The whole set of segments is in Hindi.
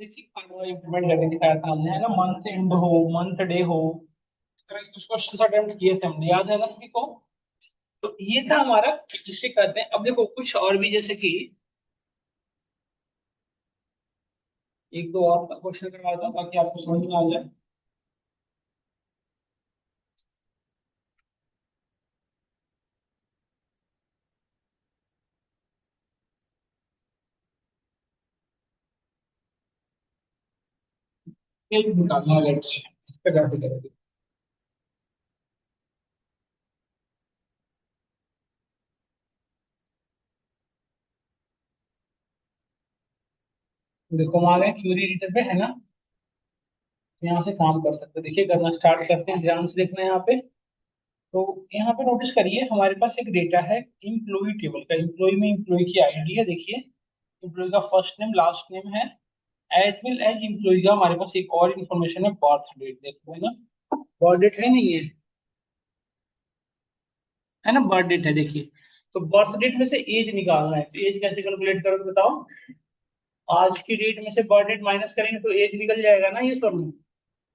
बेसिक फॉर्मूला इंप्लीमेंट करके दिखाया था हमने, है ना। मंथ एंड हो, मंथ डे हो, इस तरह के कुछ क्वेश्चन अटेम्प्ट किए थे हमने, याद है ना सभी को। तो ये था हमारा, जिसे कहते हैं। अब देखो कुछ और भी, जैसे कि एक दो और क्वेश्चन करवाता हूँ ताकि आपको समझ में आ जाए। एक निकालना है, लेट्स इस पे कैसे करेंगे। देखो हम आ गए क्यूरी एडिटर पे, है ना। तो यहाँ से काम कर सकते हैं। देखिए करना स्टार्ट करते हैं, ध्यान से देखना है यहाँ पे। तो यहाँ पे नोटिस करिए, हमारे पास एक डेटा है इम्प्लॉय टेबल का। इम्प्लॉय में इम्प्लॉय की आईडी है, देखिए। इम्प्लॉय का फर्स्ट नेम लास्ट नेम है। एज वेल एज इम्प्लॉय का हमारे पास एक और इन्फॉर्मेशन है, बर्थ डेट। देखो, है ना। बर्थ डेट है नहीं है ना, बर्थ डेट है, देखिए। तो बर्थ डेट में से एज निकालना है, तो एज कैसे कैलकुलेट करोगे बताओ। आज की डेट में से बर्थ डेट माइनस करेंगे तो एज निकल जाएगा ना, ये सब।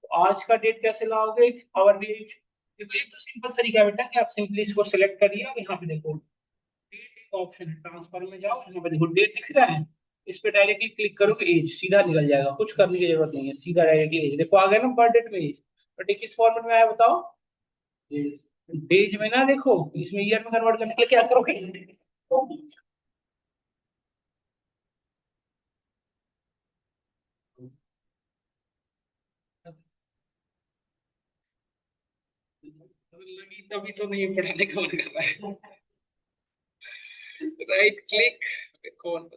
तो आज का डेट कैसे लाओगे, आवर डेट। देखो ये तो सिंपल तरीका है बेटा, कि आप सिंपली इसको सिलेक्ट करिए और यहाँ पे देखो डेट एक ऑप्शन है, ट्रांसफर में जाओ, यहाँ पे देखो डेट दिख रहा है। इस पे डायरेक्टली क्लिक करोगे, एज सीधा निकल जाएगा, कुछ करने की जरूरत नहीं है, सीधा डायरेक्टली एज देखो आ गया ना, बर्थ डेट में एज। बट ये किस फॉर्मेट में आया बताओ। डेज। डेज में ना, देखो इसमें ईयर में कन्वर्ट करने के लिए क्या करोगे। लगी तभी तो नहीं पढ़ाने का मन कर रहा है। Right click. कौन।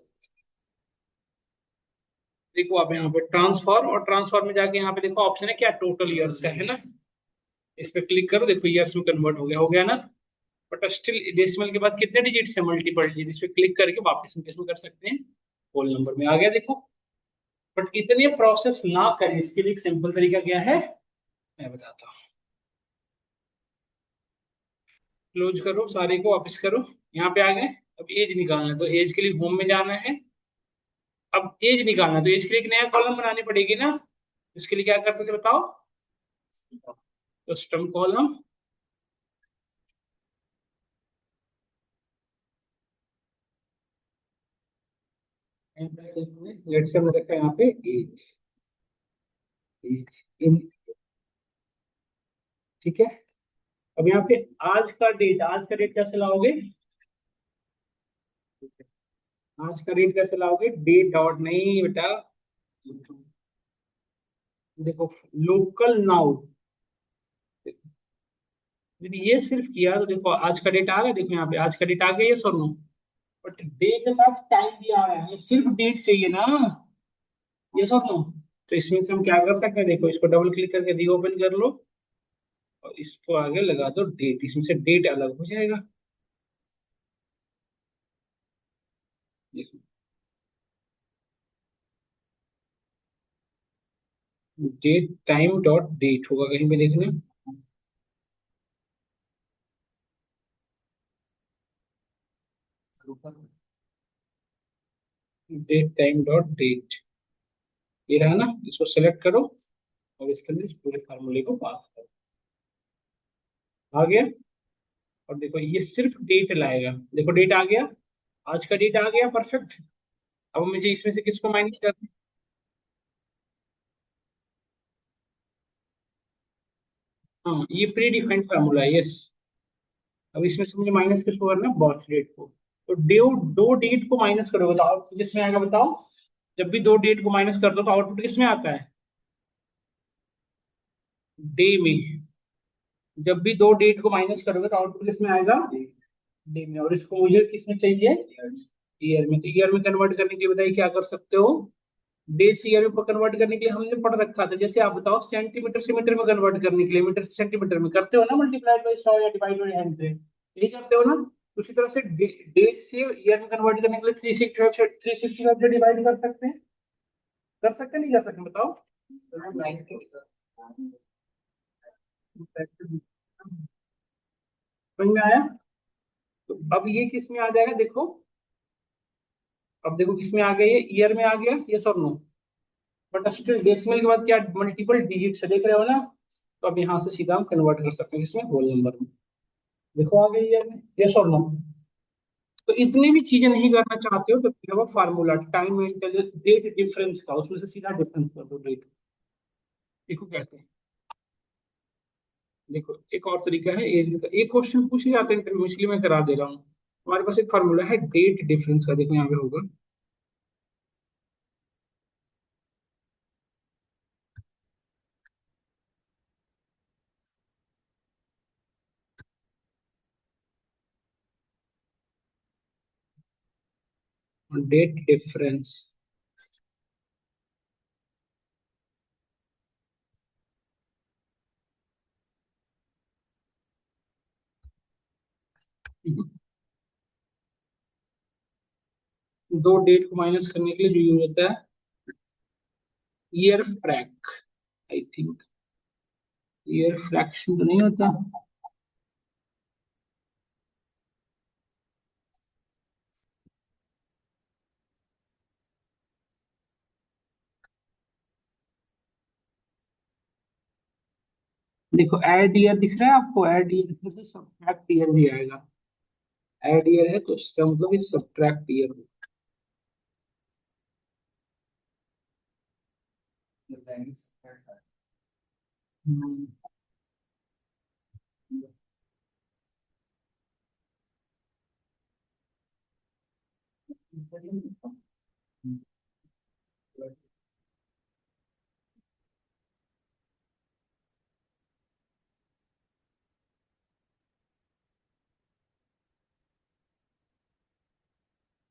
देखो आप यहाँ पे ट्रांसफर, और ट्रांसफर में जाके यहाँ पे देखो ऑप्शन है क्या, टोटल ईयर्स का, है ना। इस पे क्लिक करो, देखो ईयर्स में कन्वर्ट हो गया ना। बट स्टिल डेसिमल के बाद कितने डिजिट से मल्टीपल डिजिट, इस पे क्लिक करके वापस हम किसमें कर सकते हैं, होल नंबर में आ गया, देखो। बट इतने प्रोसेस ना करें, इसके लिए एक सिंपल तरीका क्या है, मैं बताता हूँ। क्लोज करो सारे को, वापस करो। यहाँ पे आ गए। अब एज निकालना है, तो एज के लिए होम में जाना है। अब एज निकालना है तो एज के लिए एक नया कॉलम बनानी पड़ेगी ना। इसके लिए क्या करते थे बताओ। Custom column. लेट्स से हमने रखा है यहाँ पे एज। As in. ठीक है। अब यहाँ पे आज का डेट कैसे लाओगे। आज का डेट कैसे लाओगे, डेट डॉट नहीं बेटा। देखो लोकल नाउ। यदि ये सिर्फ किया तो देखो आज का डेट आ गया, देखो यहाँ पे आज का डेट आ गया, ये सुनो। बट डे के साथ टाइम दिया आ रहा है, ये सिर्फ डेट चाहिए ना, ये सुनो। तो इसमें से हम क्या कर सकते हैं, देखो इसको डबल क्लिक करके रीओपन कर लो। और इसको आगे लगा दो डेट, इसमें से डेट अलग हो जाएगा। देखो डेट टाइम डॉट डेट होगा कहीं पे देखना। डेट टाइम डॉट डेट, ये रहा ना, इसको सेलेक्ट करो। और इसके अंदर इस पूरे फार्मूले को पास करो। आ गया। और देखो ये सिर्फ डेट लाएगा, देखो डेट आ गया। आज का डेट आ गया, परफेक्ट। अब मुझे इसमें से किसको माइनस करना है? हाँ ये प्री डिफाइंड फार्मूला है, यस। अब इसमें से मुझे माइनस किसको करना है, बर्थ डेट को। तो दो डेट को माइनस करोगे तो आउटपुट किसमें आएगा बताओ। जब भी दो डेट को माइनस कर दो तो आउटपुट किसमें आता है, डे में। जब भी दो डेट को माइनस करोगे तो आउटपुट किसमें आएगा, डे में। और इसको मुझे किसमें चाहिए, ईयर में। तो ईयर में कन्वर्ट करने के लिए बताइए क्या कर सकते हो। डे से ईयर में कन्वर्ट करने के लिए हमने पढ़ रखा था, जैसे आप बताओ सेंटीमीटर से मीटर में कन्वर्ट करने के लिए, मीटर से सेंटीमीटर में करते हो ना, मल्टीप्लाई बाई 100 या डिवाइड बाई 100, यही करते हो ना। उसी तरह से डे से ईयर में कन्वर्ट करने के लिए 365 से डिवाइड कर सकते नहीं कर सकते बताओ। समझ में आया। तो अब ये किस में आ जाएगा देखो। अब देखो किस में आ गया, ये ईयर में आ गया, ये सब नो। बट स्टिल डेसिमल के बाद क्या मल्टीपल डिजिट से देख रहे हो ना, तो अब यहाँ से सीधा हम कन्वर्ट कर सकते हैं इसमें होल नंबर में। देखो आ गई है, यस और नो। तो इतनी भी चीजें नहीं करना चाहते हो तो फिर वो फार्मूला टाइम डेट डिफरेंस का, उसमें से सीधा डिफरेंस कर दो डेट। देखो कैसे, देखो एक और तरीका है एज का, एक क्वेश्चन पूछ जाते हैं इंटरव्यू, इसलिए मैं करा दे रहा हूँ। हमारे पास एक फार्मूला है डेट डिफरेंस का, देखो यहाँ पे होगा डेट डिफरेंस। दो डेट को माइनस करने के लिए जो यूज होता है year frac, I think year fraction तो नहीं होता। देखो ऐड ईयर दिख रहा है आपको, ऐड ईयर दिखने से सब्ट्रैक्ट ईयर भी आएगा। ऐड ईयर है तो उसका मतलब ये सब्ट्रैक्ट ईयर होगा।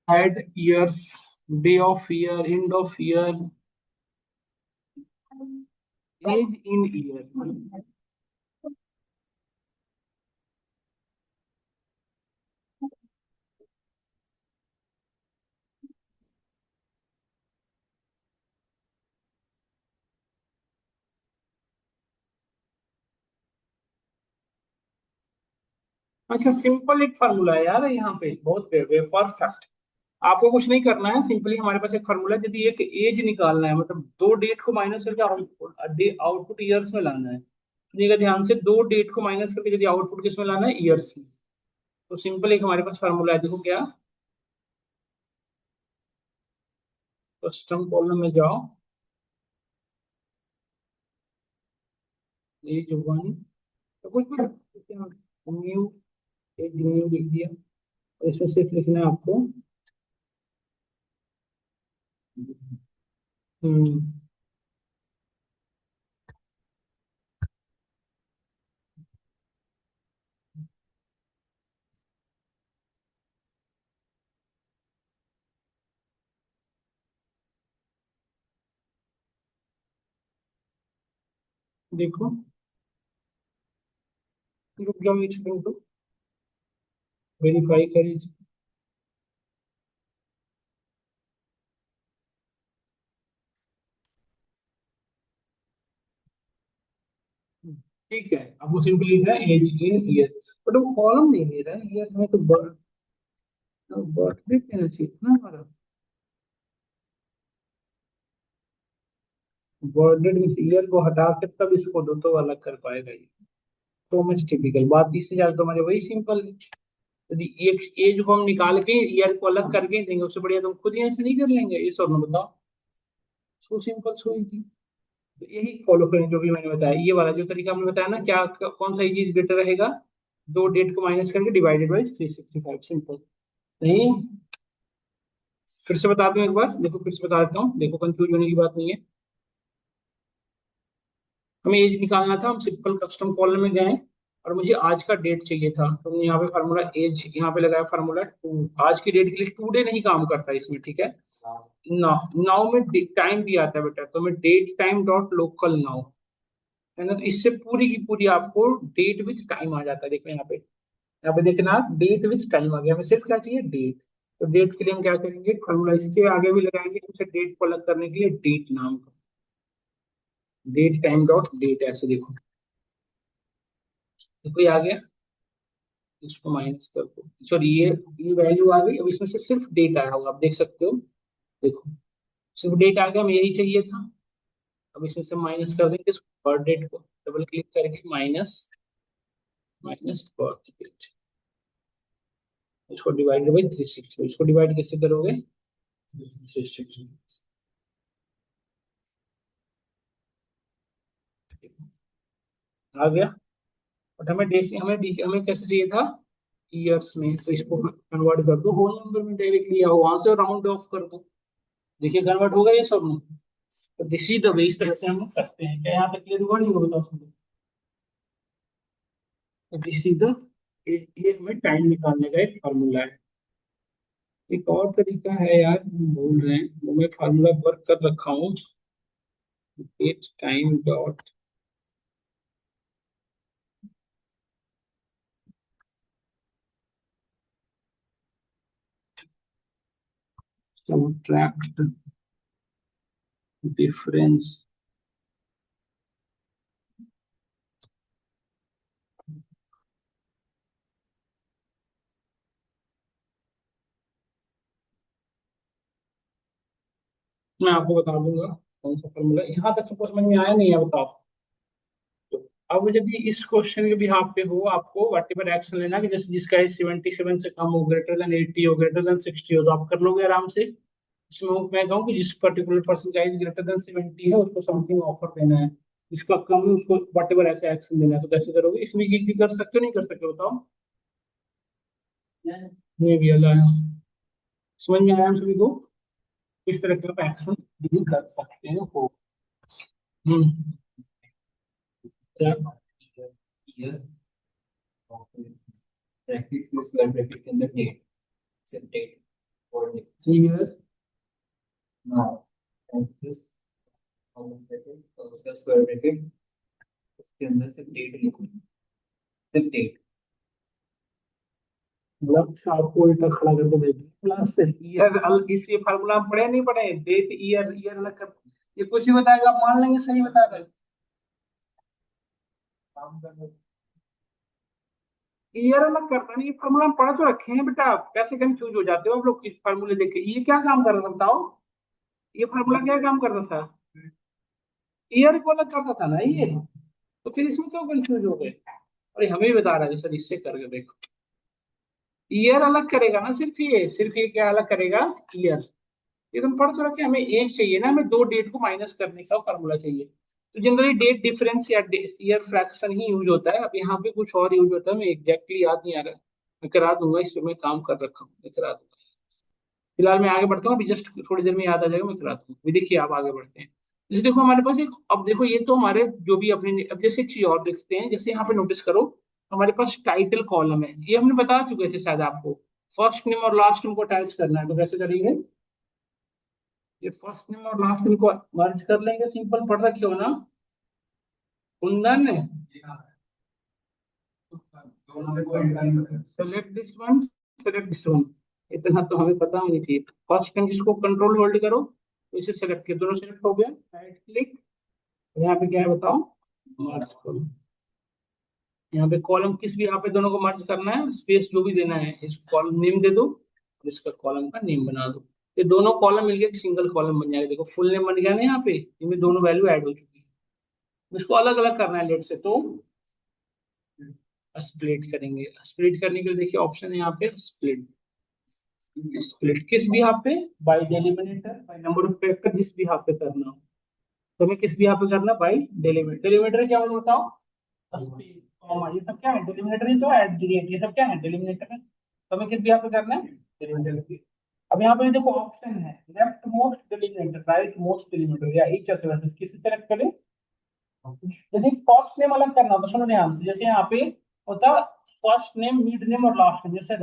Add years, day of year, end of year, age in year। अच्छा सिंपल एक फार्मूला है यार यहाँ पे, बहुत परफेक्ट। आपको कुछ नहीं करना है, सिंपली हमारे पास एक फार्मूला है, यदि एक एज निकालना है मतलब दो डेट को माइनस करके आउटपुट आउटपुट ईयर्स में लाना है। सुनिएगा ध्यान से, दो डेट को माइनस करके यदि आउटपुट किस में लाना है, ईयर्स में। तो सिंपल एक हमारे पास फार्मूला है, देखो क्या, कस्टम कॉलम में जाओ, एज वन, तो कुछ भी न्यू, एक न्यू लिख दिया, और इसमें सिर्फ लिखना है आपको। हम्म। देखो रुक जाओ एक सेकंड तो वेरीफाई करें। ठीक है, अब वो सिंपली लिख रहा है एज इन ईयर, बट वो कॉलम नहीं ले रहा है ईयर में, तो बर्थडे कहना चाहिए था ना हमारा। बर्थडे मीन्स ईयर को हटा के तब इसको दो तो अलग कर पाएगा ये। तो मच टिपिकल बात, इससे ज्यादा तो हमारे वही सिंपल है। यदि एक एज को हम निकाल के ईयर को अलग करके देंगे, उससे बढ़िया तो हम खुद ही ऐसे नहीं कर लेंगे, ये सब में बताओ। So simple so easy. तो यही फॉलो करें जो भी मैंने बताया, ये वाला जो तरीका हमने बताया ना, क्या कौन सा चीज बेटर रहेगा, दो डेट को माइनस करके डिवाइडेड बाई 365, सिंपल। नहीं, फिर से बता दूं एक बार, देखो फिर से बता देता हूँ, देखो कंफ्यूज होने की बात नहीं है। हमें एज निकालना था, हम सिंपल कस्टम कॉलम में गए और मुझे आज का डेट चाहिए था, तो हमने यहाँ पे फार्मूला एज यहाँ पे लगाया, फार्मूला टू, आज की डेट के लिए टू डे नहीं काम करता इसमें, ठीक है। नाउ नाउ में टाइम भी आता है बेटा, तो मैं date time dot local now, है ना, तो इससे पूरी की पूरी आपको डेट विथ टाइम आ जाता है। देखो यहाँ पे देखना, डेट विथ टाइम आ गया, हमें सिर्फ क्या चाहिए, डेट। तो डेट के लिए हम क्या करेंगे, फॉर्मूला इसके आगे भी लगाएंगे, सबसे डेट को अलग करने के लिए डेट नाम का, डेट टाइम डॉट डेट, ऐसे देखो, देखो ये आ गया, इसको माइनस कर दो, सॉरी ये वैल्यू आ गई, अब इसमें से सिर्फ डेट आया होगा, आप देख सकते हो। देखो सिर्फ डेट आ गया, हमें यही चाहिए था। अब इसमें से माइनस कर देंगे बर्थ डेट को, डबल क्लिक करके माइनस बर्थ डेट, इसको डिवाइडेड बाई 360, इसको डिवाइड कैसे करोगे 360, आ गया। बट हमें डेसी हमें कैसे चाहिए था ईयर्स में, तो इसको कन्वर्ट कर दो होल नंबर में डायरेक्टली, या वहां से राउंड ऑफ कर दो, देखिए कन्वर्ट होगा ये सब में। तो दिस इज द वे, इस तरह से हम करते हैं। क्या यहाँ तक क्लियर हुआ नहीं होगा बताओ सुनो। तो दिस इज द, ये हमें टाइम निकालने का एक फार्मूला है। एक और तरीका है यार, हम भूल रहे हैं, वो मैं फार्मूला वर्क कर रखा हूँ, get time dot subtract difference मैं आपको बता दूंगा कौन सा फॉर्मूला। यहाँ तक सपोज समझ में आया नहीं है बताओ। तो अब यदि इस क्वेश्चन के बिहाफ पे हो, आपको वट एवर एक्शन लेना कि जैसे जिसका एज 77 से कम हो, ग्रेटर देन 80 हो, ग्रेटर देन 60 हो, तो आप कर लोगे आराम से। इसमें मैं कहूँ कि जिस पर्टिकुलर पर्सन का एज ग्रेटर देन 70 है उसको समथिंग ऑफर देना है, जिसका कम है उसको वट एवर ऐसे एक्शन देना है, तो कैसे करोगे इसमें, ये भी कर सकते हो नहीं कर सकते बताओ। ये भी अल्लाह है। समझ में आया हम सभी को, इस तरह का एक्शन डील कर सकते हो। हम्म, क्या Here, bracket plus square bracket in the date. Set date for the here now. And this bracket और उसका square bracket, उसके अंदर से date लिखो, set date. मतलब आपको उल्टा खड़ा करके भेज दिया क्लास से। ईयर अलग, इसलिए फार्मूला हम पढ़े नहीं पढ़े, डेट ईयर, ईयर अलग कर, ये कुछ ही बताएगा, आप मान लेंगे सही बता रहे। ईयर अलग करना नहीं, ये फार्मूला हम पढ़ तो रखे हैं बेटा, आप कैसे कंफ्यूज हो जाते हो आप लोग इस फार्मूले देख के। ये क्या काम कर रहा था बताओ, ये फार्मूला क्या काम कर रहा था, ईयर को अलग करता था ना ये, तो फिर इसमें क्यों कंफ्यूज हो गए। अरे हमें भी बता रहा है सर, इससे करके देखो, ईयर अलग करेगा ना, सिर्फ ये क्या अलग करेगा, ईयर। ये तुम पढ़ तो रखे, हमें एज चाहिए ना, हमें दो डेट को माइनस करने का फॉर्मूला चाहिए। तो जनरली डेट डिफरेंस या ईयर फ्रैक्शन ही यूज होता है। अब यहाँ पे कुछ और यूज होता है, मैं एग्जैक्टली याद नहीं आ रहा, मैं करा दूंगा, इस पे मैं काम कर रखा हूँ, मैं करा दूंगा। फिलहाल मैं आगे बढ़ता हूँ, अभी जस्ट थोड़ी देर में याद आ जाएगा, मैं करा दूंगा। अभी देखिए आप आगे बढ़ते हैं। जैसे देखो हमारे पास एक, अब देखो ये तो हमारे जो भी अपने, अब जैसे एक चीज और देखते हैं, जैसे यहाँ पे नोटिस करो, हमारे पास टाइटल कॉलम है, ये हमने बता चुके थे शायद आपको, फर्स्ट नेम और लास्ट नेम को अटैच करना है, तो कैसे करेंगे, ये फर्स्ट नेम और लास्ट नेम को मर्ज कर लेंगे, सिंपल पढ़ रखे हो ना Kundan. Select this one, select this one, इतना तो हमें पता होनी चाहिए। फर्स्ट टाइम जिसको कंट्रोल होल्ड करो तो इसे सेलेक्ट किया, दोनों सेलेक्ट हो गया, राइट क्लिक, यहाँ पे क्या है बताओ, मर्ज करो। यहाँ पे कॉलम किस भी, यहाँ पे दोनों को मर्ज करना है, स्पेस जो भी देना है, इस कॉलम नेम दे दो और इसका कॉलम का नेम बना दो, ये दोनों कॉलम मिलके एक सिंगल कॉलम बन जाएगा। देखो फुल नेम बन गया ना, यहाँ पे इनमें दोनों वैल्यू ऐड हो चुकी है। इसको अलग अलग करना है लेट से, तो स्प्लिट करेंगे। स्प्लिट करने के लिए देखिए ऑप्शन है यहाँ पे स्प्लिट, स्प्लिट किस भी यहाँ पे, by denominator, by number of factor, जिस भी यहाँ पे करना हो, तो हमें किस भी यहाँ पे करना बाय डेलिमिनेटर। डेलिमिनेटर क्या होता बताओ, स्पेस कॉमा, ये सब क्या है डेलिमिनेटर ही तो है, एट द रेट, ये सब क्या है डेलिमिनेटर है, तो हमें किस भी यहाँ पे करना है डेलिमिनेटर। अब यहाँ पे देखो ऑप्शन है लेफ्ट मोस्ट डेलिमिनेटर, राइट मोस्ट डेलिमिनेटर, या ईच ऑफ द, किसे सेलेक्ट करें। यदि फर्स्ट नेम अलग करना हो तो सुनो ध्यान से, जैसे यहाँ पे होता फर्स्ट नेम, मिड नेम और लास्ट नेम, जैसे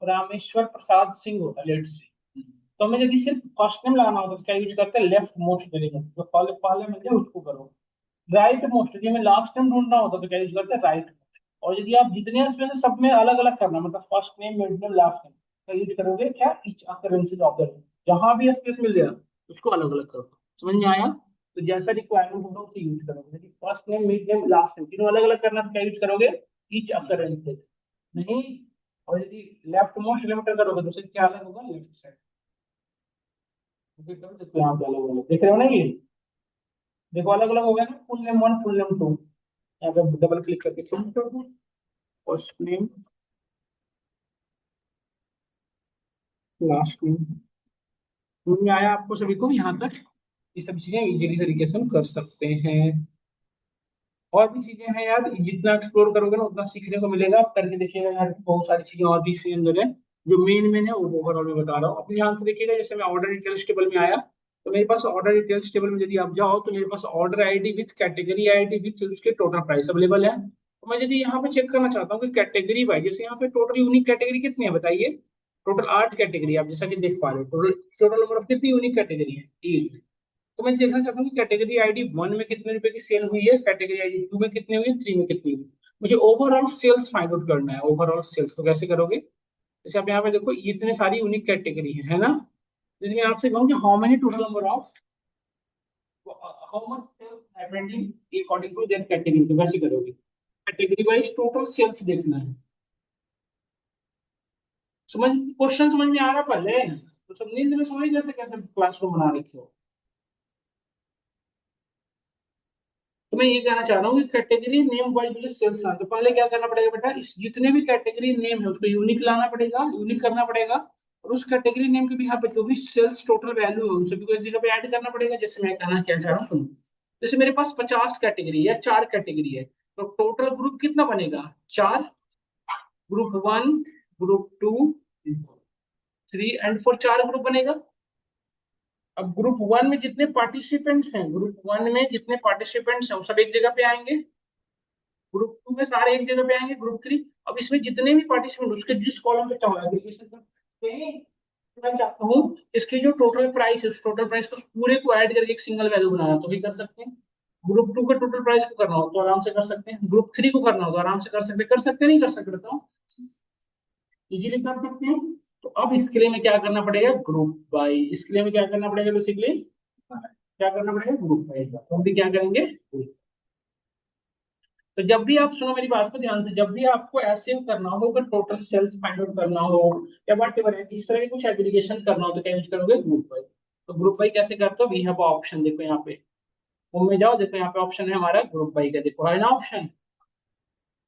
रामेश्वर प्रसाद सिंह होता लेट से, तो हमें यदि सिर्फ फर्स्ट नेम लाना हो तो क्या यूज करते हैं, लेफ्ट मोस्ट डेलिमिनेटर, तो पहले पहले मिल जाए उसको करो। राइट मोस्ट, यदि हमें लास्ट नेम ढूंढना होता तो क्या यूज करते हैं, राइट। और यदि आप जितने इसमें से सब में अलग अलग करना, मतलब first name, mid name, last name, तो यूज करोगे क्या, ईच अकरेंसेस ऑफ द, जहां भी स्पेस मिल जाए उसको अलग अलग करो। समझ में आया, तो जैसा रिक्वायरमेंट होगा उसे यूज करोगे। यदि first name, mid name, last name तीनों अलग अलग करना तो क्या यूज करोगे, ईच अकरेंसेस, नहीं। और यदि लेफ्ट मोस्ट डेलीमीटर करोगे तो उससे क्या अलग होगा, लेफ्ट साइड। देखो यहाँ पे अलग अलग दिख रहे हो ना ये, देखो अलग अलग हो गया ना, फुल नेम 1 फुल नेम 2। यहाँ पे डबल क्लिक करके चेंज कर दो, फर्स्ट नेम लास्ट नेम। समझ में आया आपको सभी को यहाँ तक? ये सब चीजें इजीली तरीके से हम कर सकते हैं। और भी चीजें हैं यार, जितना एक्सप्लोर करोगे ना उतना सीखने को मिलेगा। आप करके देखिएगा यार, बहुत सारी चीजें और भी इसके अंदर है। जो मेन मेन है वो ओवरऑल में बता रहा हूँ, अपने ध्यान से देखिएगा। जैसे मैं ऑर्डर डिटेल्स टेबल में आया, तो मेरे पास ऑर्डर डिटेल्स टेबल में यदि आप जाओ तो मेरे पास order ID with category ID with उसके टोटल प्राइस अवेलेबल है। तो मैं यदि यहाँ पे चेक करना चाहता हूँ कि कैटेगरी वाइज, जैसे यहाँ पे टोटल यूनिक कैटेगरी कितनी है बताइए। टोटल 8 कैटेगरी, आप जैसा कि देख पा रहे हो। टोटल टोटल नंबर ऑफ कितनी यूनिक कैटेगरी है, 8। तो मैं देखना चाहता हूँ कि कैटेगरी आईडी 1 में कितने रुपए की सेल हुई है, कैटेगरी आईडी 2 में कितनी हुई, 3 में कितनी हुई। मुझे ओवरऑल सेल्स फाइंड आउट करना है। ओवरऑल सेल्स तो कैसे करोगे? जैसे आप यहाँ पे देखो इतने सारी यूनिक कैटेगरी है ना। यदि मैं आपसे कहूँ कि how many total number of, how much sales happened in according to that category, तो कैसे करोगे? कैटेगरी वाइज टोटल सेल्स देखना है। समझ, क्वेश्चन समझ में आ रहा पहले? तो सब नींद में समझ जैसे कैसे क्लासरूम बना रखे हो। तो मैं ये कहना चाह रहा हूँ कि कैटेगरी नेम वाइज मुझे सेल्स आना, तो पहले क्या करना पड़ेगा बेटा, इस जितने भी कैटेगरी नेम है उसको यूनिक लाना पड़ेगा, यूनिक करना पड़ेगा। और उस कैटेगरी नेम के भी यहाँ पे जो भी सेल्स टोटल वैल्यू है उन सभी को एक जगह पे ऐड करना पड़ेगा। जैसे मैं कहना क्या चाह रहा हूँ सुनो, जैसे मेरे पास 50 कैटेगरी है, 4 कैटेगरी है, तो टोटल ग्रुप कितना बनेगा? 4। ग्रुप 1, ग्रुप 2, 3 एंड 4, 4 ग्रुप बनेगा। अब ग्रुप 1 में जितने पार्टिसिपेंट्स हैं, ग्रुप 1 में जितने पार्टिसिपेंट्स हैं वो सब एक जगह पे आएंगे। ग्रुप 2 में सारे एक जगह पे आएंगे, ग्रुप 3। अब इसमें जितने भी पार्टिसिपेंट उसके जिस कॉलम पे चाहो एग्रीगेशन करते हैं। मैं चाहता हूँ इसकी जो टोटल प्राइस है उस टोटल प्राइस को पूरे को ऐड करके एक सिंगल वैल्यू बनाना, तो भी कर सकते हैं। ग्रुप 2 के टोटल प्राइस को करना हो तो आराम से कर सकते हैं, ग्रुप 3 को करना हो तो आराम से कर सकते नहीं कर सकते बताओ? इजीली कर सकते हैं। तो अब इसके लिए मैं क्या करना पड़ेगा, ग्रुप बाई। इसके लिए मैं क्या करना पड़ेगा बेसिकली, क्या करना पड़ेगा, ग्रुप बाई का। तो हम भी क्या करेंगे, तो जब भी आप सुनो मेरी बात को ध्यान से, जब भी आपको ऐसे करना हो कि टोटल सेल्स फाइंड आउट करना हो या वट एवर है, इस तरह के कुछ एग्रीगेशन करना हो तो क्या यूज करोगे, ग्रुप बाई। तो ग्रुप बाई कैसे करते हो, वी हैव ऑप्शन, देखो यहाँ पे होम में जाओ, देखो यहाँ पे ऑप्शन है हमारा ग्रुप बाई का, देखो है ना ऑप्शन।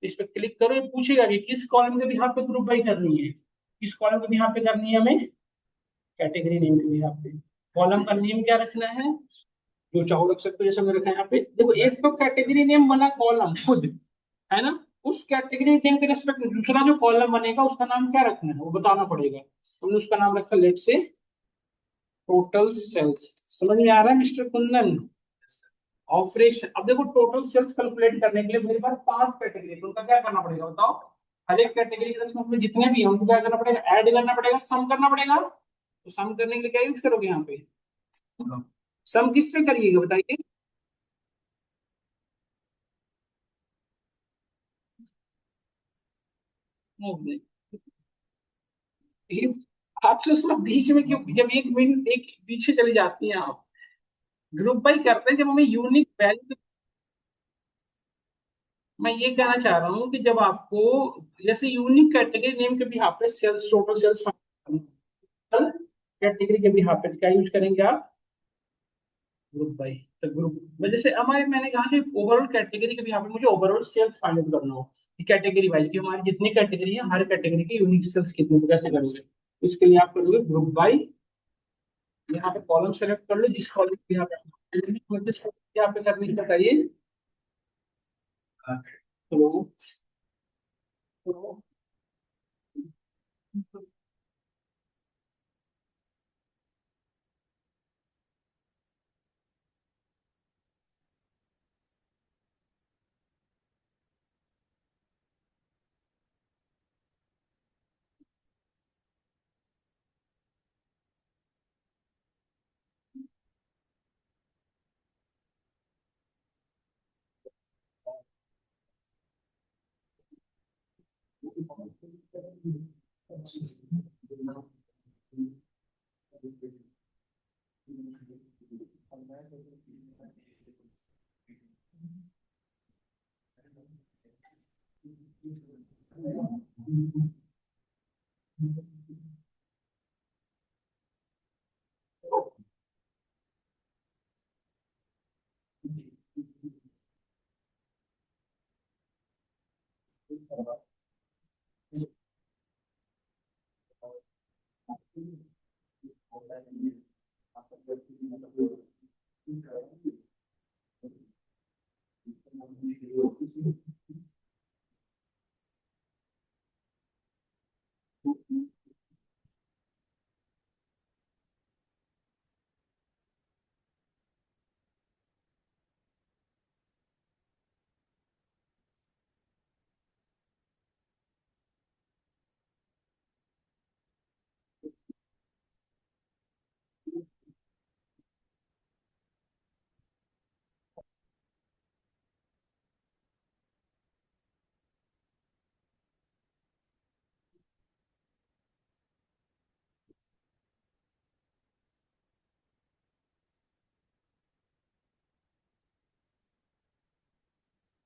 इस पे क्लिक करो, ये पूछेगा कि किस कॉलम के भी यहाँ पे ग्रुप बाई करनी है, किस कॉलम के भी यहाँ पे करनी है हमें, कैटेगरी नेम के भी यहाँ पे। कॉलम का नेम क्या रखना है, जो चाहो रख सकते हो, जैसे मैंने रखा है यहाँ पे देखो, एक तो कैटेगरी नेम बना कॉलम खुद, है ना। उस कैटेगरी नेम के रेस्पेक्ट में दूसरा जो कॉलम बनेगा उसका नाम क्या रखना है वो बताना पड़ेगा। हमने उसका नाम रखा लेट से टोटल सेल्स। समझ में आ रहा है मिस्टर कुंदन? ऑपरेशन, अब देखो टोटल सेल्स कैलकुलेट करने के लिए मेरे पास 5 कैटेगरी, तो उनका क्या करना पड़ेगा बताओ? हर एक कैटेगरी के रेस्पेक्ट में जितने भी हैं उनको क्या करना पड़ेगा, ऐड करना पड़ेगा, सम करना पड़ेगा। तो सम करने के लिए क्या यूज करोगे यहाँ पे, सम किस पे करिएगा बताइए? ये आप तो उसमें बीच में क्यों, जब एक मिनट एक पीछे चली जाती हैं आप। ग्रुप बाई करते हैं जब हमें यूनिक वैल्यू। मैं ये कहना चाह रहा हूँ कि जब आपको जैसे यूनिक कैटेगरी नेम के भी यहाँ पे सेल्स टोटल सेल्स कैटेगरी के भी यहाँ पे क्या यूज करेंगे आप, ग्रुप बाई। तो ग्रुप में जैसे हमारे मैंने कहा कि ओवरऑल कैटेगरी के भी यहाँ पे मुझे ओवरऑल सेल्स फाइंड आउट करना हो कैटेगरी वाइज, की हमारी जितनी कैटेगरी है हर कैटेगरी के यूनिक सेल्स कितने, तो कैसे करोगे? तो इसके लिए आप करोगे ग्रुप बाई। यहाँ पे कॉलम सेलेक्ट कर लो, जिस कॉलम पे यहाँ पे यहाँ पे करने की बताइए। हेलो,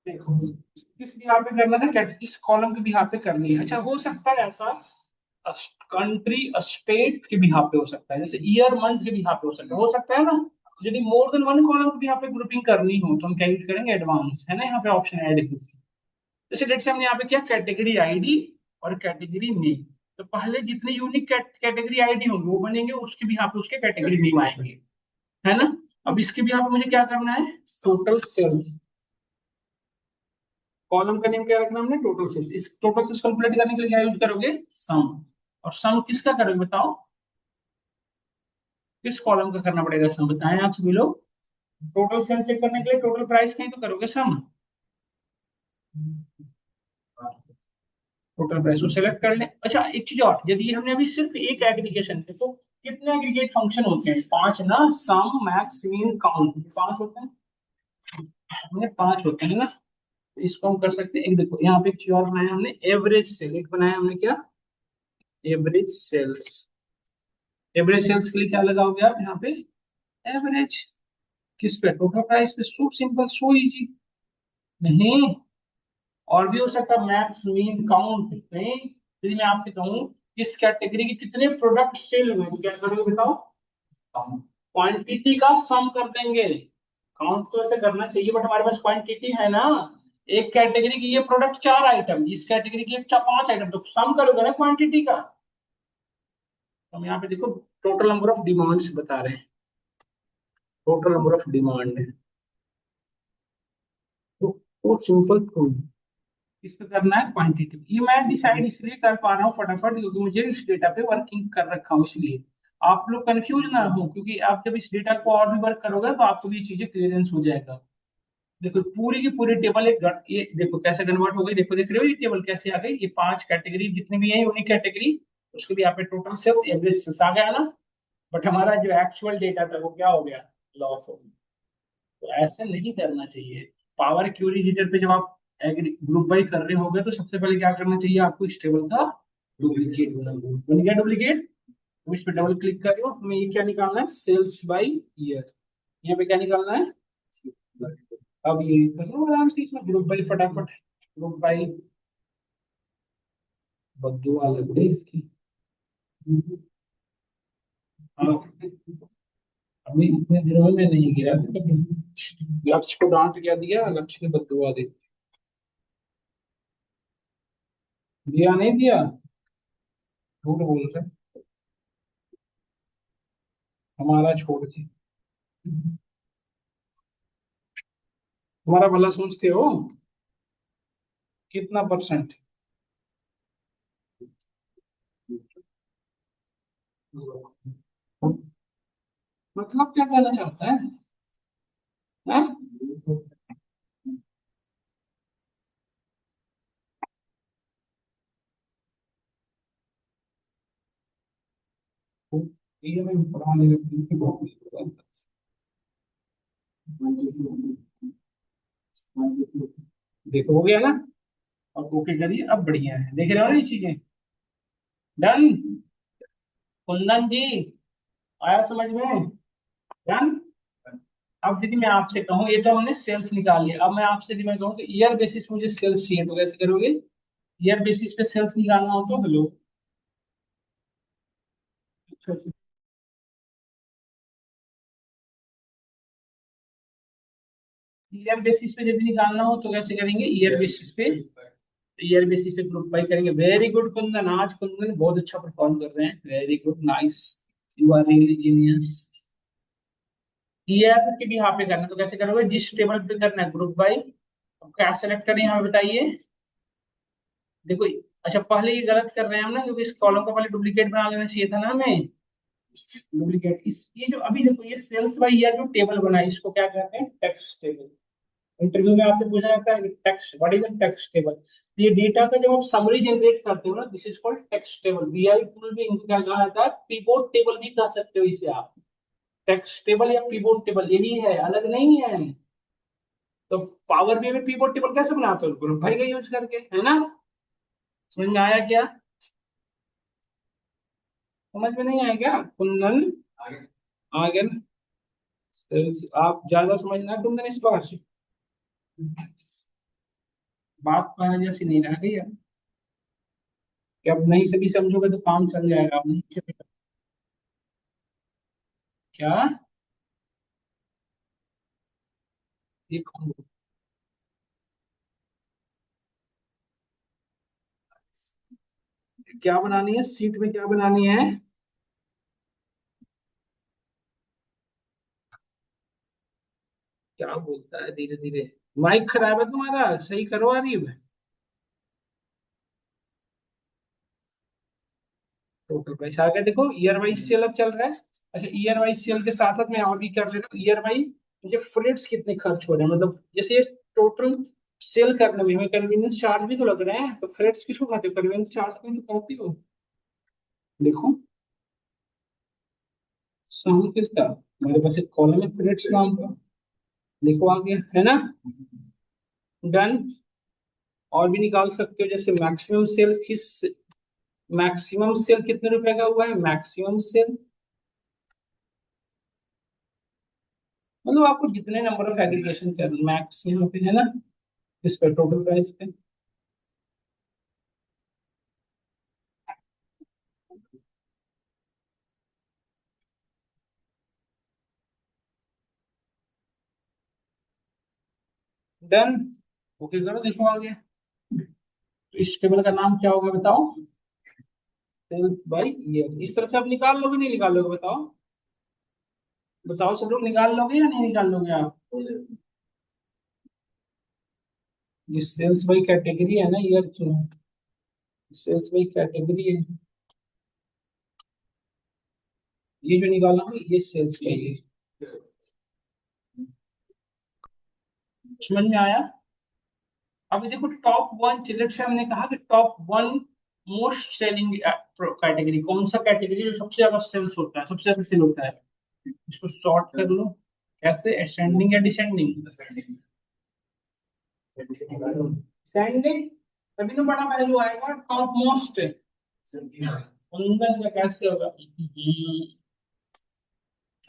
देखो किस बिहार पे करना था, किस कॉलम के बिहार पे करनी है। अच्छा हो सकता है ऐसा, कंट्री स्टेट के बिहार पे हो सकता है, जैसे ईयर मंथ के बिहार पे हो सकता है ना। यदि मोर देन वन कॉलम के बिहार पे ग्रुपिंग करनी हो तो हम क्या यूज करेंगे, एडवांस, है ना, यहाँ पे ऑप्शन ऐड। जैसे लेट्स से हमने यहाँ पे क्या, कैटेगरी आईडी और कैटेगरी नेम। तो पहले जितने यूनिक कैटेगरी आईडी होंगे वो बनेंगे, उसके भी यहाँ पे उसके कैटेगरी नेम आएंगे, है ना। अब इसके भी यहाँ पे मुझे क्या करना है, टोटल सेल्स, कॉलम का नेम क्या रखना है हमने, टोटल सेल्स। इस टोटल सेल्स कैलकुलेट करने के लिए क्या यूज करोगे, सम। और सम किसका करोगे बताओ, किस कॉलम का करना पड़ेगा सम, बताएं आप सभी लोग। टोटल सेल चेक करने के लिए टोटल प्राइस का ही तो करोगे सम, टोटल प्राइस को सेलेक्ट कर लें। अच्छा एक चीज और, यदि हमने अभी सिर्फ एक एग्रीगेशन, देखो कितने एग्रीगेट फंक्शन होते हैं, पांच ना, सम मैक्स मीन काउंट, पांच होते हैं, हमने पांच होते हैं ना। तो इसको हम कर सकते हैं, एक देखो यहाँ पे एक चीज और बनाया हमने, एवरेज सेल, एक बनाया हमने क्या, एवरेज सेल्स। एवरेज सेल्स के लिए क्या लगाओगे आप यहाँ पे, एवरेज, किस पे, टोटल प्राइस पे, सो सिंपल सो इजी। नहीं, और भी हो सकता है, मैक्स मीन काउंट नहीं। यदि मैं आपसे कहूँ किस कैटेगरी के कितने प्रोडक्ट सेल हुए तो क्या करोगे बताओ, क्वांटिटी का सम कर देंगे। काउंट तो ऐसे करना चाहिए बट हमारे पास क्वांटिटी है ना, एक कैटेगरी की ये प्रोडक्ट चार आइटम, इस कैटेगरी की पांच आइटम, तो सम करोगे ना क्वांटिटी का। तो हम यहाँ पे देखो टोटल नंबर ऑफ डिमांड्स बता रहे हैं, टोटल नंबर ऑफ डिमांड है। तो सिंपल टू, इसको करना है क्वांटिटी। ये मैं डिसाइड इसलिए कर पा रहा हूँ फटाफट क्योंकि मुझे इस डेटा पे वर्किंग कर रखा हूँ, इसलिए आप लोग कंफ्यूज ना हो, क्योंकि आप जब इस डेटा को और भी वर्क करोगे तो आपको भी ये चीजें क्लियरेंस हो जाएगा। देखो पूरी की पूरी टेबल ये देखो कैसे कन्वर्ट हो गई, देखो देख रहे हो ये टेबल कैसे आ गई, ये पांच कैटेगरी जितनी भी है यूनिक कैटेगरी, उसके भी यहाँ पे टोटल सेल्स एवरेज सेल्स आ गया ना। बट हमारा जो एक्चुअल डेटा था वो क्या हो गया, लॉस हो गया। तो ऐसे नहीं करना चाहिए। पावर क्यूरी एडिटर पे जब आप ग्रुप बाई कर रहे होगे तो सबसे पहले क्या करना चाहिए आपको, इस टेबल का डुप्लीकेट बन गया डुप्लीकेट। तो इस पे डबल क्लिक कर लो, हमें ये क्या निकालना है, सेल्स बाई ईयर, यहाँ पे क्या निकालना है। अब ये कर लो आराम से, इसमें ग्रुप बाई फटाफट, ग्रुप बाई, बद्दुआ लग गई इसकी। हाँ, अभी इतने दिनों में नहीं गिरा था कभी। लक्ष्य को डांट क्या दिया, लक्ष्य ने बद्दुआ दे दिया, नहीं दिया, झूठ बोल रहे, हमारा छोड़ के, तुम्हारा भला सोचते हो, कितना परसेंट, मतलब क्या कहना चाहता है, हैं? ये मैं पढ़ाने लगती थी बहुत। देखो हो गया ना, और ओके करिए, अब बढ़िया है, देख रहे हो ना ये चीजें, डन। कुंदन जी आया समझ में, डन। अब यदि मैं आपसे कहूँ, ये तो हमने सेल्स निकाल लिया, अब मैं आपसे यदि मैं कहूँ कि ईयर बेसिस मुझे सेल्स चाहिए तो कैसे करोगे, ईयर बेसिस पे सेल्स निकालना हो तो हेलो, ईयर बेसिस पे यदि निकालना हो तो कैसे करेंगे, ईयर बेसिस पे ईयर बेसिस पे ग्रुप बाई करेंगे। वेरी गुड कुंदन, आज कुंदन बहुत अच्छा परफॉर्म कर रहे हैं, very good, nice, you are really genius. Year के भी यहाँ पे करना, तो कैसे करोगे, जिस टेबल पे करना है ग्रुप बाई, अब क्या सेलेक्ट करें यहाँ बताइए। देखो, अच्छा पहले ये गलत कर रहे हैं हम ना, क्योंकि इस कॉलम का पहले डुप्लीकेट बना लेना चाहिए था ना हमें, डुप्लीकेट। इस ये जो अभी देखो ये सेल्स बाई ईयर जो टेबल बना है, इसको क्या कहते हैं, टेक्स्ट टेबल। इंटरव्यू में आपसे पूछा जाता है text, what is a text table. ये डेटा का जब आप समरी जनरेट करते हो ना, this is called text table. BI tool भी इनको क्या कहा जाता है, पिवोट टेबल भी कह सकते हो इसे आप। टेक्स्ट टेबल या पिवोट टेबल यही है, अलग नहीं है। तो पावर बीआई में पिवोट टेबल कैसे बनाते हो, ग्रुप भाई का यूज करके, है ना। समझ में आया क्या, समझ में नहीं आया क्या कुंदन, आगे ना? आप ज्यादा समझना कुंदन इस बार, बात पहले जैसी नहीं रह गई अब, कि अब नहीं सभी समझोगे तो काम चल जाएगा, अब नहीं चलेगा। क्या, ये कौन, क्या बनानी है सीट में, क्या बनानी है। क्या बोलता है धीरे धीरे, माइक खराब है तुम्हारा, सही करो आरिफ। टोटल प्राइस आ गया, देखो ईयर वाइज सेल अब चल रहा है। अच्छा ईयर वाइज सेल के साथ साथ मैं और भी कर ले रहा हूँ, ईयर वाइज मुझे फ्रेट्स कितने खर्च हो रहे हैं, मतलब जैसे टोटल सेल करने में कन्वीनियंस चार्ज भी तो लग रहे हैं, तो फ्रेट्स किसको खाते हो, कन्वीनियंस चार्ज को तो खाते हो। देखो सामने किसका, हमारे पास एक कॉलम है फ्रेट्स नाम का, देखो आ गया है ना, डन। और भी निकाल सकते हो, जैसे मैक्सिमम सेल कितने रुपए का हुआ है, मैक्सिमम सेल मतलब आपको जितने नंबर ऑफ एग्रीगेशन करना मैक्सिमम पे, है ना, इस पे टोटल प्राइस पे, डन। ओके करो, देखो आ गया। तो इस टेबल का नाम क्या होगा बताओ, सेल्स बाय ईयर। इस तरह से आप निकाल लोगे नहीं निकाल लोगे बताओ, बताओ सब लोग निकाल लोगे या नहीं निकाल लोगे आप। ये सेल्स बाय कैटेगरी है ना, ईयर क्यों है, सेल्स बाय कैटेगरी है, ये जो निकाला ना ये सेल्स बाय है। समझ में आया। अभी देखो टॉप वन चिल्ड्रन से हमने कहा कि top one most selling category कौन सा कैटेगरी जो सबसे ज्यादा सेल्स होता है, सबसे ज्यादा सेल होता है, इसको सॉर्ट कर लो। कैसे, असेंडिंग या डिसेंडिंग, असेंडिंग, तभी तो बड़ा वैल्यू आएगा टॉप मोस्ट, उनमें कैसे होगा।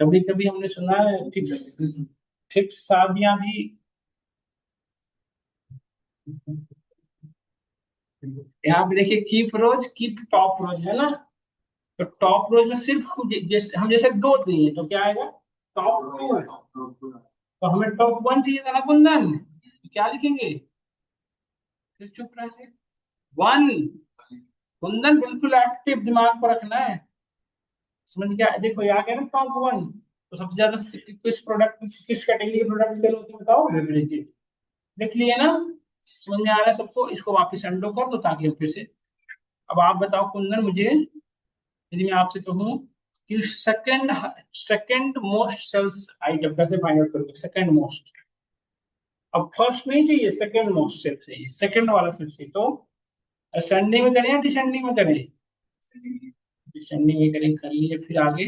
कभी कभी हमने सुना है फिक्स, फिक्स शादियां भी, यहाँ पे देखिए कीप रोज कीप टॉप रोज है ना, तो टॉप रोज में सिर्फ जैसे हम जैसे दो दिए तो क्या आएगा, टॉप टू। तो हमें टॉप वन चाहिए था ना कुंदन, तो क्या लिखेंगे, फिर चुप रहेंगे, वन। कुंदन बिल्कुल एक्टिव दिमाग को रखना है, समझ गया। देखो यहाँ गया ना टॉप वन, तो सबसे ज्यादा किस प्रोडक्ट, किस कैटेगरी के प्रोडक्ट सेल होते हैं बताओ, बेवरेजेस। देख लिए ना, समझ में आ रहा है सबको, इसको वापस अंडो कर दो ताकि हम फिर से। अब आप बताओ कुंदन मुझे, यदि मैं आपसे कहूँ कि second second most sales item कैसे फाइंड आउट करोगे, सेकंड मोस्ट। अब फर्स्ट नहीं चाहिए, सेकंड मोस्ट सेल चाहिए, सेकंड वाला सेल चाहिए, तो असेंडिंग में करें या डिसेंडिंग में करें, डिसेंडिंग में करें, कर लिए, फिर आगे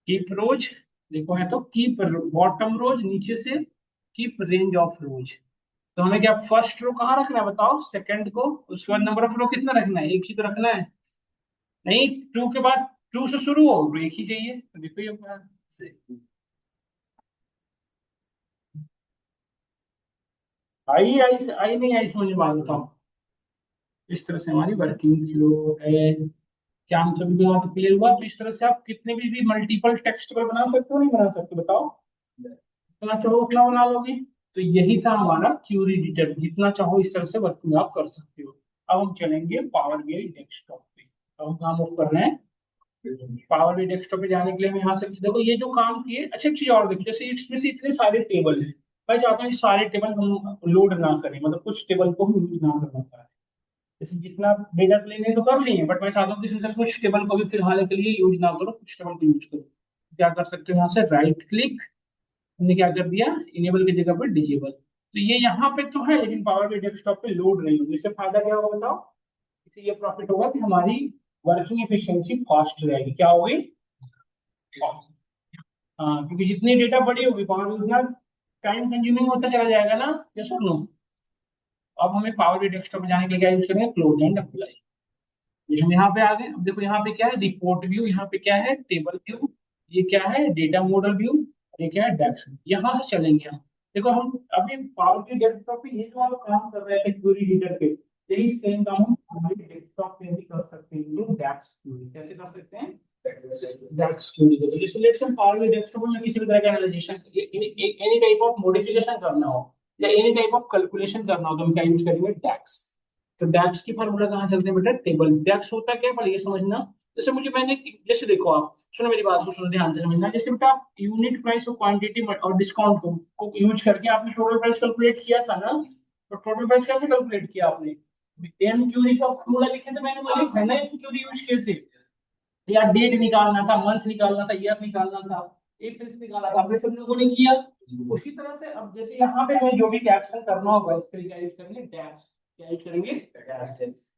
कीप रोज, देखो है तो कीप बॉटम रोज नीचे से, कीप रेंज ऑफ रोज। तो हमें क्या फर्स्ट रो कहाँ रखना है बताओ, सेकंड को, उसके बाद नंबर ऑफ रो कितना रखना है, एक ही तो रखना है, नहीं टू के बाद, टू से शुरू हो तो एक ही चाहिए, तो देखो ये आई आई नहीं आई समझ में, बताओ। इस तरह से हमारी वर्किंग फ्लो है, क्या हम सभी को यहाँ क्लियर हुआ। तो इस तरह से आप कितने भी मल्टीपल टेक्स्ट पर बना सकते हो नहीं बना सकते बताओ, इतना चाहो उतना बना लोगे। तो यही था हमारा क्यूरी एडिटर, जितना चाहो इस तरह से वर्किंग आप कर सकते हो। अब हम चलेंगे पावर बीआई डेस्कटॉप पे। अब हम काम ऑफ कर रहे हैं। पावर बीआई डेस्कटॉप पे जाने के लिए हम यहाँ से देखो ये जो काम किए, अच्छा एक चीज और देखो, जैसे इसमें से इतने सारे टेबल हैं, मैं चाहता हूँ ये सारे टेबल हम लोड ना करें, मतलब कुछ टेबल को भी यूज ना करना पाए। जैसे जितना डेटा लेने तो कर लिए, बट मैं चाहता हूँ कि इसमें से कुछ टेबल को भी फिलहाल के लिए यूज ना करो, कुछ टेबल को यूज करो। क्या कर सकते हो, यहाँ से राइट क्लिक, हमने क्या कर दिया, इनेबल की जगह पर डिजेबल। तो ये यहाँ पे तो है, लेकिन पावर बीआई डेस्कटॉप पे लोड नहीं होगी। इससे फायदा क्या होगा बताओ? इससे ये प्रॉफिट होगा कि हमारी वर्किंग एफिशिएंसी फास्ट रहेगी। क्या होगी? हाँ, क्योंकि जितनी डेटा बड़ी होगी पावर उतना टाइम कंज्यूमिंग होता चला जाएगा ना। ये सुन लो, अब हमें पावर बीआई डेस्कटॉप पे जाने के लिए क्या यूज करेंगे, क्लोज एंड अप्लाई। ये हम यहाँ पे आ गए। अब देखो यहाँ पे क्या है, रिपोर्ट व्यू, यहाँ पे क्या है, टेबल व्यू, ये क्या है, डेटा मॉडल व्यू, ये क्या है, डेस्क। यहाँ से चलेंगे हम। देखो हम अभी पावर के डेस्कटॉप पे ये जो आप काम कर रहे थे क्यूरी एडिटर पे, यही सेम काम हम हमारे डेस्कटॉप पे भी कर सकते हैं। जो डेस्क क्यूरी कैसे कर सकते हैं, डेस्क क्यूरी जैसे लेट्स हम पावर के डेस्कटॉप में किसी भी तरह का analysation, any type of modification करना हो या एनी टाइप ऑफ कैलकुलेशन करना हो, तो हम क्या यूज करेंगे, डेस्क। तो डैक्स की फॉर्मूला कहाँ चलते हैं बेटा, टेबल। डैक्स होता क्या है पहले ये समझना। जैसे मुझे मैंने, जैसे देखो आप सुनो मेरी बात को, सुनो ध्यान से समझना। जैसे बेटा आप यूनिट प्राइस और क्वांटिटी और डिस्काउंट को यूज करके आपने टोटल प्राइस कैलकुलेट किया था ना। तो टोटल प्राइस कैसे कैलकुलेट किया आपने, एम क्यूरी का फॉर्मूला लिखे थे मैंने, बोले है ना, एम क्यूरी यूज किए थे। या डेट निकालना था, मंथ निकालना था, ईयर निकालना था, एक फिक्स निकालना था, आपने सब लोगों ने किया। उसी तरह से अब जैसे यहाँ पे हमें जो भी एक्शन करना होगा इसके लिए क्या यूज करेंगे, डैक्स। क्या यूज करेंगे,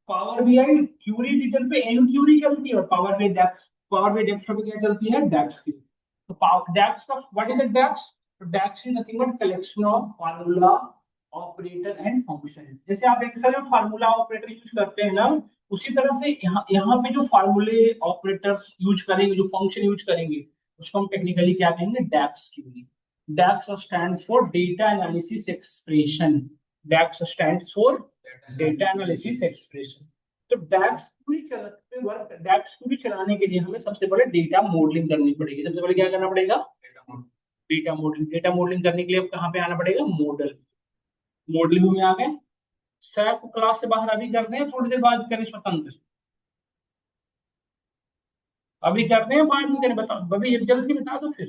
पावर बीआई क्यूरी एडिटर पे एन क्यूरी चलती है और पावर बीआई डैक्स, पावर बीआई डेस्कटॉप पे क्या चलती है, डैक्स की। तो पावर डैक्स का व्हाट इज द डैक्स, तो DAX is nothing but collection of formula operator and function. जैसे आप एक्सेल में फार्मूला ऑपरेटर यूज करते हैं ना, उसी तरह से यहाँ यहाँ पे जो फार्मूले ऑपरेटर्स यूज करेंगे, जो फंक्शन यूज करेंगे, उसको हम टेक्निकली क्या कहेंगे, DAX query. DAX stands for data analysis expression. DAX stands for data analysis expression. तो डैक्स क्यूरी चलाने के लिए हमें सबसे पहले डेटा मॉडलिंग करनी पड़ेगी। सबसे पहले क्या करना पड़ेगा, डेटा मॉडलिंग। डेटा मॉडलिंग करने के लिए अब कहाँ पे आना पड़ेगा, मॉडल। मॉडल व्यू में आ गए। सर आपको क्लास से बाहर अभी कर रहे हैं, थोड़ी देर बाद करें स्वतंत्र, अभी कर रहे हैं बाद में करें, बताओ अभी जल्दी बता दो फिर।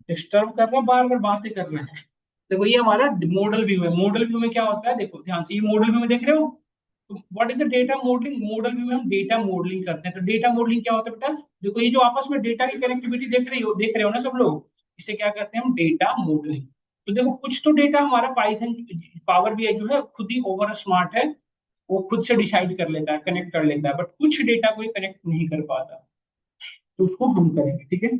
डिस्टर्ब कर रहे हैं, बार बार बातें कर रहे हैं। देखो ये हमारा मॉडल व्यू है। मॉडल व्यू में क्या होता है, देखो ध्यान से, ये मॉडल व्यू में देख रहे हो। तो what is the data modelling, model view में हम डेटा मॉडलिंग करते हैं। तो डेटा मॉडलिंग क्या होता है बेटा, देखो ये जो आपस में डेटा की कनेक्टिविटी देख रहे हो ना सब लोग, इसे क्या कहते हैं हम, डेटा मॉडलिंग। तो देखो कुछ तो डेटा हमारा पाइथन, पावर बीआई जो है खुद ही ओवर स्मार्ट है, वो खुद से डिसाइड कर लेता है, कनेक्ट कर लेता है, बट कुछ डेटा कोई कनेक्ट नहीं कर पाता, तो उसको हम करेंगे, ठीक है।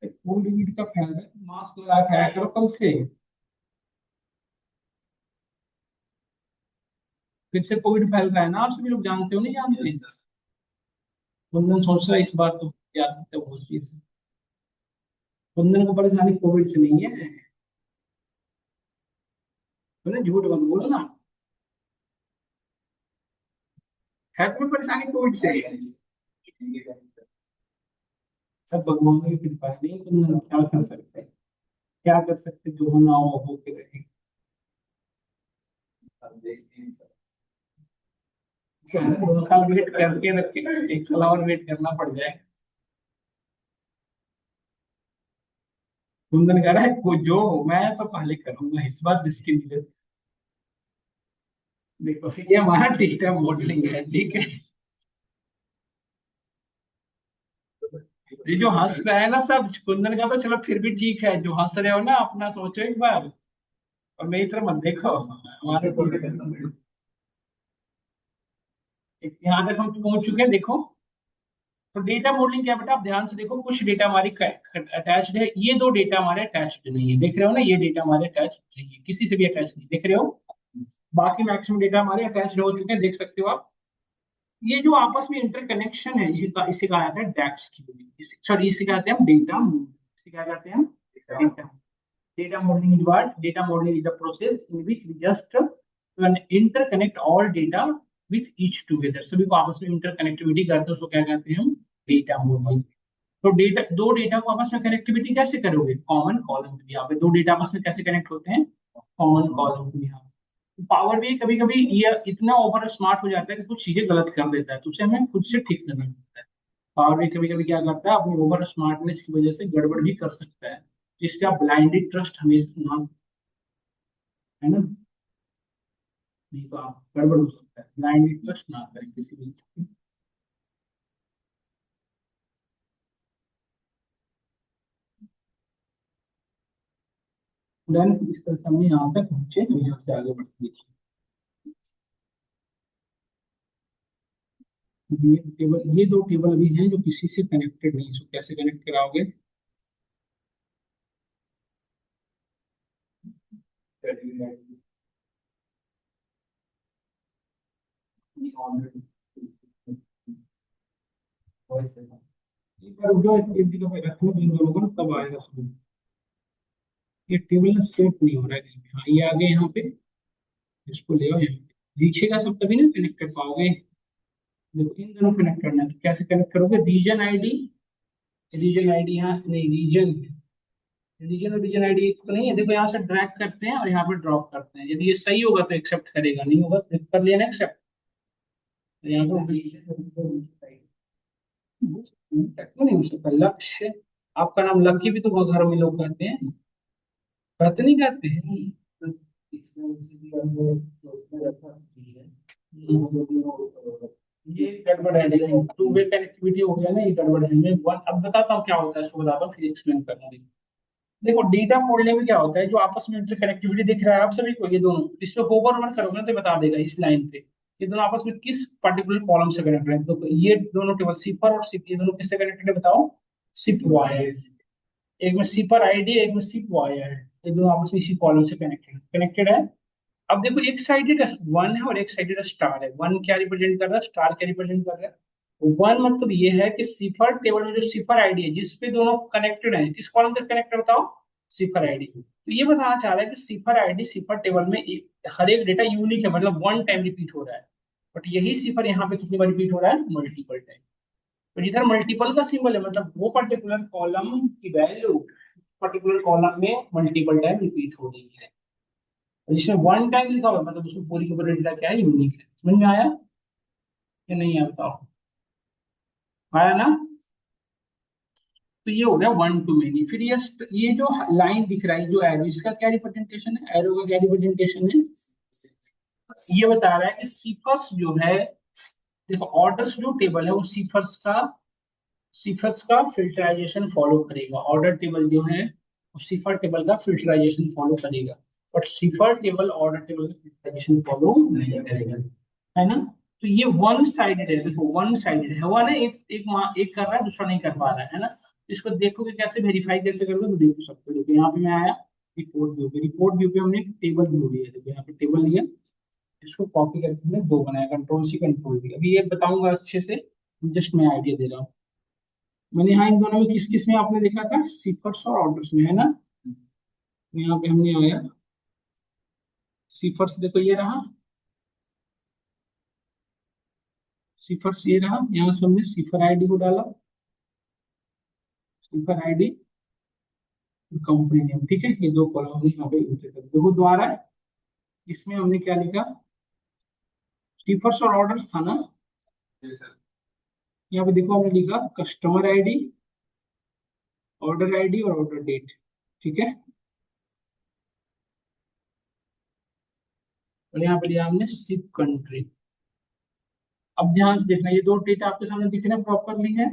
कोविड का फैल रहा है, मास्क लगा के आया करो कल से, फिर से कोविड फैल रहा है ना, आप सभी लोग जानते हो नहीं जानते। कुंदन सोच रहा है इस बार तो याद तो बहुत चीज, कुंदन को परेशानी कोविड से नहीं है, बोले झूठ मत बोलो ना, है तुम्हें परेशानी कोविड से। सब भगवान की कृपा है, नहीं कुंदन क्या कर सकते हैं, क्या कर सकते, जो होना हो के रहे। दो साल वेट करके रखे, एक साल और वेट करना पड़ जाए। कुंदन कह रहा है को जो हो, मैं तो पहले करूंगा इस बार जिसकी नीयत। देखो ये हमारा डेटा मॉडलिंग है, ठीक है। ये जो हंस रहा है ना सब, कुंदन का तो चलो फिर भी ठीक है, जो हंस रहे हो ना अपना सोचो एक बार, और मेरी तरफ मत देखो हमारे को। यहाँ तक हम पहुंच चुके हैं, देखो। तो डेटा मॉडलिंग क्या बेटा, आप ध्यान से देखो, कुछ डेटा हमारी अटैच्ड है, ये दो डेटा हमारे अटैच्ड नहीं है, देख रहे हो ना, ये डेटा हमारे अटैच्ड नहीं है, किसी से भी अटैच नहीं, देख रहे हो। बाकी मैक्सिमम डेटा हमारे अटैच्ड हो चुके हैं, देख सकते हो आप। ये जो आपस में इंटरकनेक्शन है, इसी का आता है डैक्स की, सॉरी इसी का आते हैं हम डेटा, इसी का कहते हैं हम data. Data modeling is what? Data modeling is the process in which we just interconnect all data with each together. सभी को आपस में इंटरकनेक्टिविटी करते हैं, उसको क्या कहते हैं हम, डेटा मॉडलिंग। तो डेटा, दो डेटा को आपस में कनेक्टिविटी कैसे करोगे, कॉमन कॉलम पे। यहाँ पे दो डेटा आपस में कैसे कनेक्ट होते हैं, कॉमन कॉलम पे। यहाँ पावर भी कभी कभी ये इतना ओवर स्मार्ट हो जाता है कि कुछ चीजें गलत कर देता है, तो उसे हमें खुद से ठीक करना पड़ता है। पावर भी कभी कभी क्या करता है, अपनी ओवर स्मार्टनेस की वजह से गड़बड़ भी कर सकता है, जिसपे आप ब्लाइंडली ट्रस्ट हमेशा ना, है ना, नहीं तो आप गड़बड़ हो सकता है, ब्लाइंडली ट्रस्ट ना करें किसी भी चीज़ पे। देन इस तरह से हमने यहाँ तक पहुंचे, तो यहाँ से आगे बढ़ते देखिए। ये टेबल, ये दो टेबल अभी हैं जो किसी से कनेक्टेड नहीं है, सो कैसे कनेक्ट कराओगे। एक बार जो एक जगह पे रखने इन दोनों को, तब आएगा समझ। ये टेबल ना सेट नहीं हो रहा है कहीं पे। हाँ ये आगे यहाँ पे, इसको ले आओ यहाँ पे, दिखेगा सब, तभी ना कनेक्ट कर पाओगे। देखो इन दोनों कनेक्ट करना है, तो कैसे कनेक्ट करोगे, रीजन आईडी, रीजन आईडी यहाँ नहीं, रीजन, रीजन और रीजन आईडी एक तो नहीं है। देखो यहाँ से ड्रैग करते हैं और यहाँ पे ड्रॉप करते हैं, यदि ये सही होगा तो एक्सेप्ट करेगा, नहीं होगा तो कर लिया ना एक्सेप्ट। तो यहाँ पे क्यों नहीं हो सकता, लक्ष्य, आपका नाम लक्की भी तो घर में लोग कहते हैं, कहते नहीं कहते हैं। ये गड़बड़ है, लेकिन टू वे कनेक्टिविटी हो गया ना, ये गड़बड़ है। मैं वन अब बताता हूँ क्या होता है, इसको बताता हूँ फिर एक्सप्लेन करूंगा। देखो डेटा मोडने में क्या होता है, जो आपस में इंटरकनेक्टिविटी दिख रहा है आप सभी को, ये दोनों, इस पे होवर वन करोगे ना तो बता देगा इस लाइन पे ये दोनों आपस में किस पर्टिकुलर कॉलम से कनेक्टेड है। तो ये दोनों टेबल सिपर और सिप, ये दोनों किससे कनेक्टेड है बताओ, सिप वायर। एक में सिपर आईडी, एक में सिप वायर, ये दोनों आपस में इसी कॉलम से कनेक्टेड कनेक्टेड है। अब देखो एक साइडेड वन है और एक साइडेड स्टार है। वन क्या रिप्रेजेंट कर रहा है, स्टार क्या रिप्रेजेंट कर रहा है। वन मतलब ये है कि सिफर टेबल में जो सिफर आईडी है जिसपे दोनों कनेक्टेड है, किस कॉलम से कनेक्टेड बताओ, सिफर आईडी। तो ये बताना चाह रहा है कि सिफर आईडी सिफर टेबल में हर एक डेटा यूनिक है, मतलब वन टाइम रिपीट हो रहा है। बट यही सिफर यहाँ पे कितनी बार रिपीट हो रहा है, मल्टीपल टाइम। तो इधर मल्टीपल का सिंबल है, मतलब वो पर्टिकुलर कॉलम की वैल्यू पर्टिकुलर कॉलम में मल्टीपल टाइम रिपीट हो रही है। जिसमें वन टाइम लिखा हुआ है, मतलब उसमें पूरी की पूरी डेटा क्या है, यूनिक है। समझ में आया या नहीं आया बताओ, आया ना। तो ये हो गया वन टू मेनी। फिर ये जो लाइन दिख रहा है, जो एरो, इसका क्या रिप्रेजेंटेशन है, एरो का क्या रिप्रेजेंटेशन है, ये बता रहा है कि सीफर्स जो है, देखो ऑर्डर्स जो टेबल है वो सीफर्स का फिल्टराइजेशन फॉलो करेगा। ऑर्डर टेबल जो है वो सीफर टेबल का फिल्टराइजेशन फॉलो करेगा, बट सीफर टेबल ऑर्डर टेबल का फिल्टराइजेशन फॉलो नहीं करेगा, है ना। तो ये वन साइडेड है, देखो वन साइडेड है, हुआ ना, एक कर रहा है दूसरा नहीं कर पा रहा है ना। तो इसको देखोगे कैसे, वेरीफाई कैसे करोगे, तो देख सकते हो। देखो यहाँ पे मैं आया रिपोर्ट व्यू पे, रिपोर्ट व्यू पे हमने एक टेबल व्यू लिया, देखो यहाँ पे टेबल लिया, इसको कॉपी करके हमने दो बनाया, कंट्रोल सी कंट्रोल वी। अभी ये बताऊंगा अच्छे से, जस्ट मैं आइडिया दे रहा हूँ। मैंने यहाँ इन दोनों में किस किस में आपने देखा था, सीफर्स और ऑर्डर्स में, है ना। तो यहाँ पे हमने आया सीफर्स, देखो ये रहा सीफर्स, ये रहा, यहाँ से हमने सीफर आईडी को डाला, सीफर आईडी कंपनी नेम, ठीक है। ये दो कॉलम हमने यहाँ पे इंटर कर दिए। वो द्वारा इसमें हमने क्या लिखा, सीफर्स और ऑर्डर्स था ना। यहाँ पे देखो हमने लिखा कस्टमर आईडी, ऑर्डर आईडी और ऑर्डर डेट, ठीक है। और यहाँ पे लिया हमने शिप कंट्री। अब ध्यान से देखना, ये दो डेटा आपके सामने दिख रहे हैं प्रॉपरली है।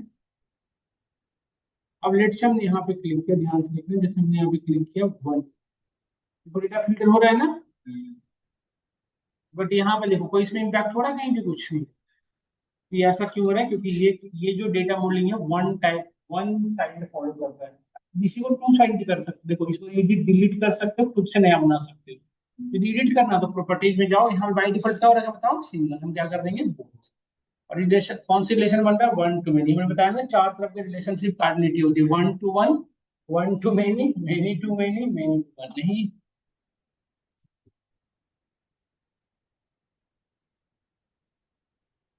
अब लेट से हमने यहाँ पे क्लिक किया, ध्यान से देखना, जैसे हमने यहाँ पे क्लिक किया वन, तो डेटा फिल्टर हो रहा है ना। बट यहाँ पे देखो कोई इसमें इम्पैक्ट हो रहा है कहीं भी, कुछ भी। तो ये ऐसा क्यों हो रहा है, क्योंकि ये जो डेटा मॉडलिंग है वन साइड फॉलो करता है। इसी को टू साइड भी कर सकते हो, देखो इसको एडिट डिलीट कर सकते हो, खुद से नया बना सकते हो। यदि एडिट करना तो प्रॉपर्टीज में जाओ, यहाँ बाई डिफॉल्ट क्या हो रहा है बताओ, सिंगल, हम क्या कर देंगे both। और रिलेशन कौन सी रिलेशन बन रहा है, वन टू मेनी। मैंने बताया ना चार तरह की रिलेशनशिप कार्डिनेटी होती है, one to one, one to many to many to one. नहीं,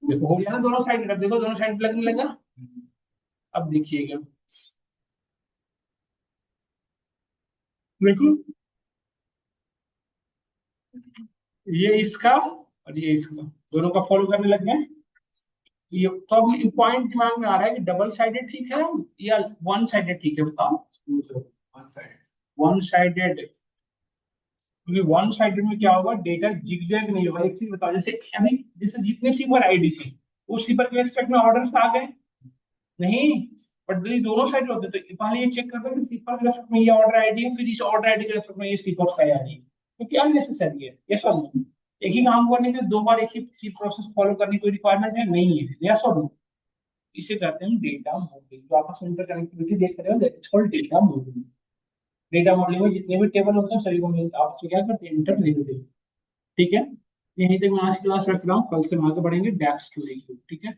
देखो हो गया ना दोनों साइड, अब देखो दोनों साइड लगने लगा। अब देखिएगा, देखो ये इसका और ये इसका दोनों का फॉलो करने लग गए। ये तो अब पॉइंट दिमाग में आ रहा है कि डबल साइडेड ठीक है या वन साइडेड ठीक है, बताओ। One side. वन साइडेड, क्योंकि वन साइडेड में क्या होगा, डेटा जिगजैग नहीं होगा। एक चीज बताओ, जैसे अभी जैसे जितने सीपर आईडी थी उस सीपर के एक्सपेक्ट में ऑर्डर्स आ गए नहीं, बट यदि दोनों साइड होते तो पहले ये चेक करते कि सीपर के रेस्पेक्ट में ये ऑर्डर आईडी है, फिर इस ऑर्डर आईडी के रेस्पेक्ट में ये सीपर फाइल आ रही है। तो क्या नेसेसरी है, यस और नो? एक ही काम करने के दो बार एक ही प्रोसेस फॉलो करने की कोई रिक्वायरमेंट है नहीं है, यस और नो? इसे कहते हैं डेटा मॉडलिंग। जो आपस में इंटरकनेक्टिविटी देख रहे हो that's called data modelling. Data modelling में जितने भी टेबल होते हैं सभी को आपस में क्या करते हैं, इंटरलिंक्ड। ठीक है, यहीं तक मैं आज क्लास रख रहा हूँ, कल से हम आगे बढ़ेंगे डेक्स टू ठीक है।